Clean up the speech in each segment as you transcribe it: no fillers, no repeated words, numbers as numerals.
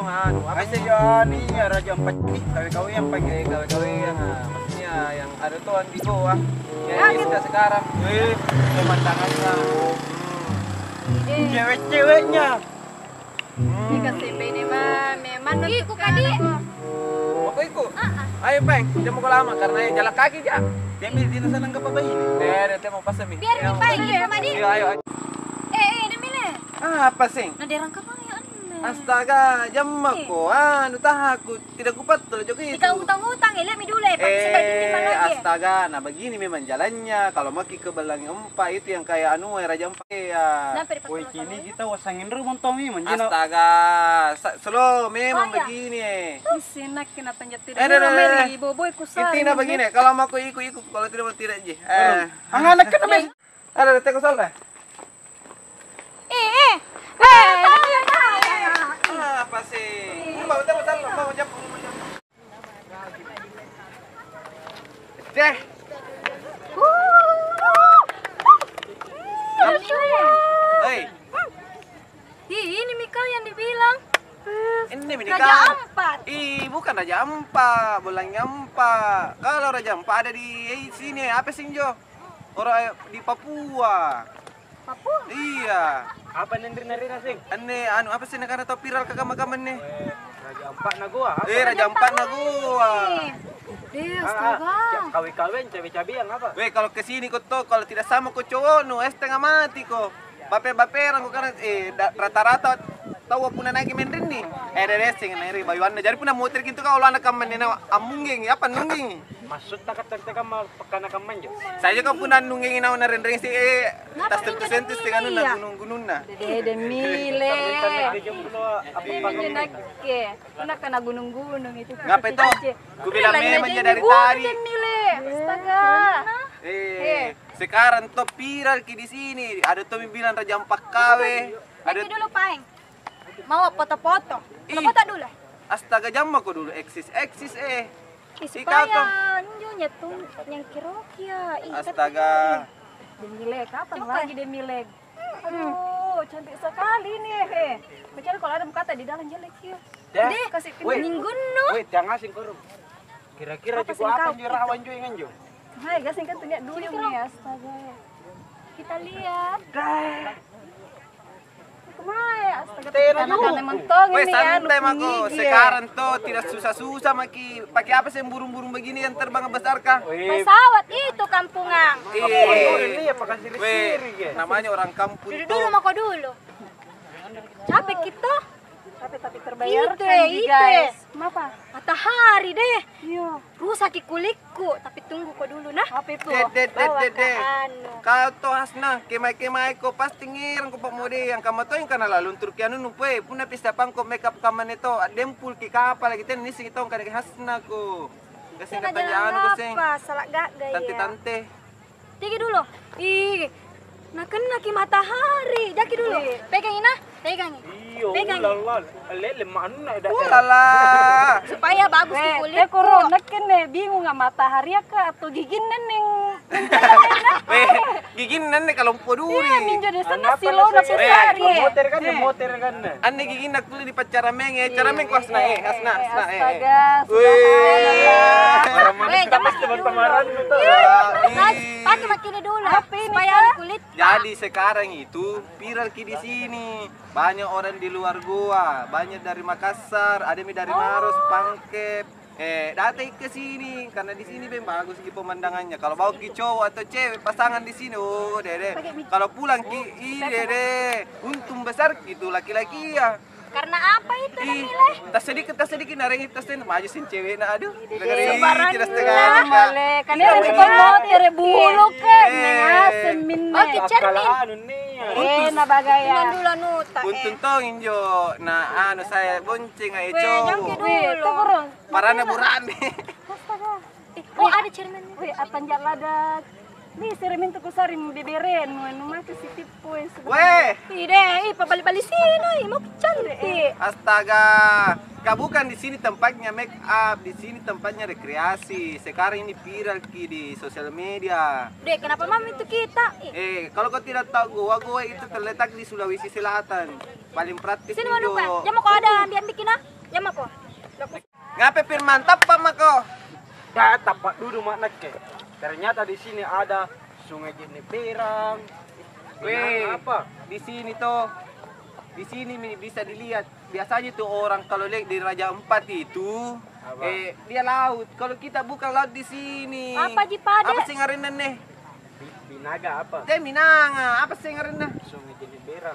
apa sih ya nih Raja Empat nih KW-KW yang pakai KW-KW yang maksudnya yang ada tuan di goa yang kita sekarang. Pemandangannya cewek-ceweknya. Dikasih ini mah memang ikut kadi. Mau ikut? Ayo peng, dia mau lama karena jalan kaki aja. Dia milih di sana nggak apa-apa ini. Dia mau pasang nih. Biar mi peng, ikut madi. Ayo. Ini mile. Apa sih? Nah dirangkap ya. Astaga, jamak ko. Aku tidak kupat tuh joki itu. Ikaw utang-utang, lihat mi dulu lagi. Astaga, nah begini memang jalannya. Kalau mau ke belang empa itu yang kayak Raja Empa ya. Woi, kini kita wasangin rumah Tommy menjina. Astaga, slow memang begini. Isinak kena tanjat tidak. Meri boboy kusar. Intinya begini, kalau mau ikut, kalau tidak mau tidak aja. Anak kena mes. Ada teko salah. Apa sih? Mau teko salah, mau jawab. Deh. Hei. Ini Mika yang dibilang. Ini Raja Empat. Bukan Raja Empat, Bolang Empat. Kalau Raja Empat ada di sini, apa sih Jo? Orang di Papua. Papua? Iya. Apa nendri-nendri nasing? Apa sih negara tau viral ke kamar-kamar nih? Raja Empat Nagoa. Raja Empat Nagoa. Astaga. Kawin-kawin cabe-cabe yang apa? Kalau kesini kau tuh, kalau tidak sama kau cowok nu setengah mati kok. Baper-baperan kok karena rata-rata tahu puna naik mendrin nih. Racing nari bayuannya. Jadi puna motor gitu kalau anak kaman ini amungging apa nungging. Maksud tak kamal pekana kaman jo. Saya kan puna nungging na naren sih tas tersentis dengan nuna gunung-gunung na. Demile. Apa ke. Puna kena gunung-gunung itu. Ngapain tuh? Ku bilang memang dari tadi. Demile. Astaga. Sekarang tuh viral di sini. Ada tuh bilang Raja Empat KW. Ada dulu paeng. Mau foto-foto. Foto dulu. Astaga jamak kok dulu eksis Supaya nyonya tuh yang kirokia. Astaga. Demile kapan lagi Demile? Aduh, cantik sekali nih. Kecuali kalau ada kata di dalam jelek ya. Deh, kasih minggun no. Woi, jangan asing korum. Kira-kira juga apa yang rawan jo ingan jo? Hai, gasing kan tunjuk dulu nih, astaga. Kita lihat. Kumaya, astaga. Karena mentong Woi, ini santai mako. Sekarang tuh tidak susah-susah maki. Pakai apa sih burung-burung begini yang terbang besar kah? Pesawat itu kampungan. Ini ya pakai siri-siri. Namanya orang kampung Dulu tuh. mako dulu. Capek kita. Tapi terbayar Itu guys. Kenapa? Matahari deh. Iya. Rusak kulitku, tapi tunggu kok dulu nah. Apa itu? Dede. Kau tuh hasna, kemai ko pasti ngirang ko pak mode yang kamu tuh yang kana lalu Turkianu nupe, puna pista pangko makeup kaman itu, dempul ki kapal lagi ten nisi kita kan hasna ko. Kasih kata jano kasing. Apa? Salah gak gaya. Tante. Tinggi dulu. Ih. Nah kena ki matahari. Jaki dulu. Pegang ini nah. Pegang. Iyo, ulala. Lele mana ada. Ulala. Supaya bagus di kulit. Corona kene bingung nggak matahari ya kak atau gigi neneng. Gigi nane kalau poduri. Iya minjo di sana silo na pesari. Motor kan. Ane gigi nak tuh di pacara menge, cara meng hasna hasna. Astaga. Weh, jangan teman-temaran gitu. Pakai makini dulu. Supaya di kulit. Jadi sekarang itu viral di sini. Banyak orang di luar gua, banyak dari Makassar, ada dari Maros, Pangkep. Datang ke sini karena di sini bagus ki pemandangannya. Kalau bawa ki cowok atau cewek pasangan di sini, oh dede. Kalau pulang ki dede, untung besar gitu laki-laki ya. Karena apa itu nilai? Tas sedikit narengit tas ten maju sin cewek na aduh. Sebaran Tidak setengah. boleh. Kan ini di motor bulu kan. Nengasen minne. Oke, cermin. Na bagaya. Dulu nuta. Untung tongin jo. Nah, saya bonceng aja cowok. Dulu. Parana burane. Oh, ada cerminnya. Wih, atanjak ladak. Nih, serimin tuh kusarim beberen. Numaki si tipu. Weh. Ide, pabalik-balik sini. Mau cantik. Astaga, bukan di sini tempatnya make up, di sini tempatnya rekreasi. Sekarang ini viral di sosial media. Dek, kenapa mami itu kita? Kalau kau tidak tahu, gua itu terletak di Sulawesi Selatan. Paling praktis Sini nih, mau Jo. Jangan mau kau ada ambil bikin ah. Ngapain Firman tapak mako? Dah tapak dulu makna ke. Ternyata di sini ada sungai jenis Perang. Weh, Apa? di sini tuh, di sini bisa dilihat. Biasanya tuh orang kalau lihat di Raja Empat itu, Apa? dia laut. Kalau kita bukan laut di sini. Apa Ji Pade? Apa sih ngarinan nih? Binaga apa? Teh Minanga. Apa sih ngarinan? Sungai jenis Perang.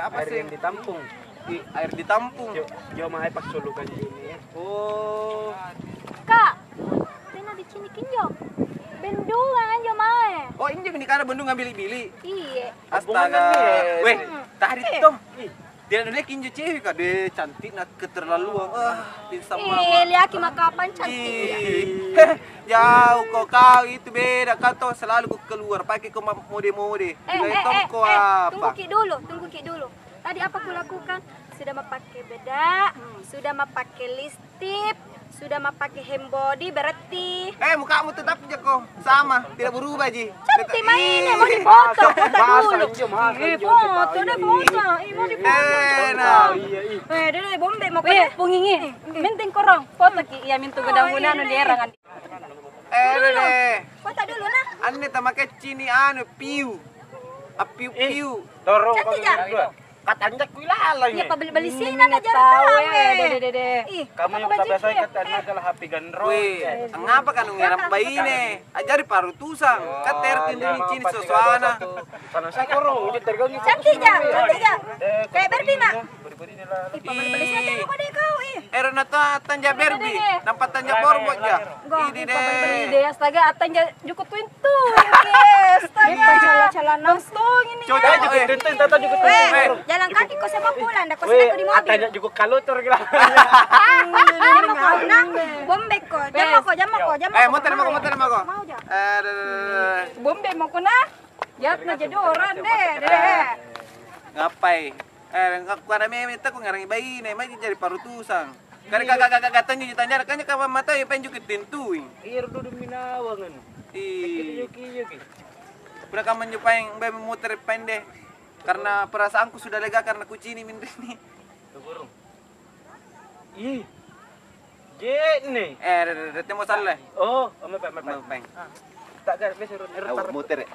Apa Air sih? yang ditampung. Air ditampung. Jo mahal pak sulukan ini ya. Oh, Kak, pena di sini kinjo. Bendungan anjo mae. oh ini jadi karena bendung ngambil bili. Iya. Astaga. Hubungan Weh, tadi tuh. Dia udah kinju cewek kak, deh cantik nak keterlaluan. Di sama. Liaki maka kapan cantik. Jauh kau itu beda kau tuh selalu kau keluar pakai kau mode-mode. Kau Tunggu apa? Ki dulu. Tadi apa kulakukan? Sudah memakai bedak, sudah memakai lipstick, sudah memakai hand body berarti. Mukamu tetap aja kok sama, tidak berubah Ji. Cantik mainnya, mau dipoto dulu. Foto deh foto. Mau dipoto. Nah. Iya, Dede bombe mau kene. Pungingi, minting korong, foto ki, iya mintu gedang-gedang di erangan. Deh. Foto dulu nah. Anne tamake cini piu. Piu. Dorong Cantik, kami Jan. berdua. Katanya kuilala Iya ya. pabeli sini aja tahu tahu. dede. Ih, Kamu yang tak biasa katanya adalah HP gandrong. Wih, ngapa kan ngerap bayi nih? Ajari parutusan. Kater tindini cini suasana. Karena saya korong, jadi terganggu. cantik ja. Kayak Barbie mak. Beri-beri dia lah. Ih, pabeli sini aja kok deh kau ih. Erona tanja berbi, nampak tanja borbot ja. Ini Beli deh. deh, astaga, atan jukut pintu. Yes, cala-calana. Tong ini. Coba juga tentu tata juga Jalan kaki kau sepak pulang, dah kau sedang di mobil. Katanya juga kalutor gila. Jamu kau nah, bombe kau, jamu kau. Motor mako. Mau ja. Bombe mau kena. Jat na jadi orang deh. Ngapai? Karena meme itu aku ngarangi bayi nih, mah jadi parutusan. Karena kakak tanya ditanya, kayaknya kawan mata ya pengen juga tentuin. Iya duduk minawangan. Yuki. Udah kamu nyobain bayi muter pendek. Karena perasaanku sudah lega karena kucini min ini. Burung. Ih. Jet nih. Mau salah. Oh, ame. Mau peng. Tak ada, besok Muter.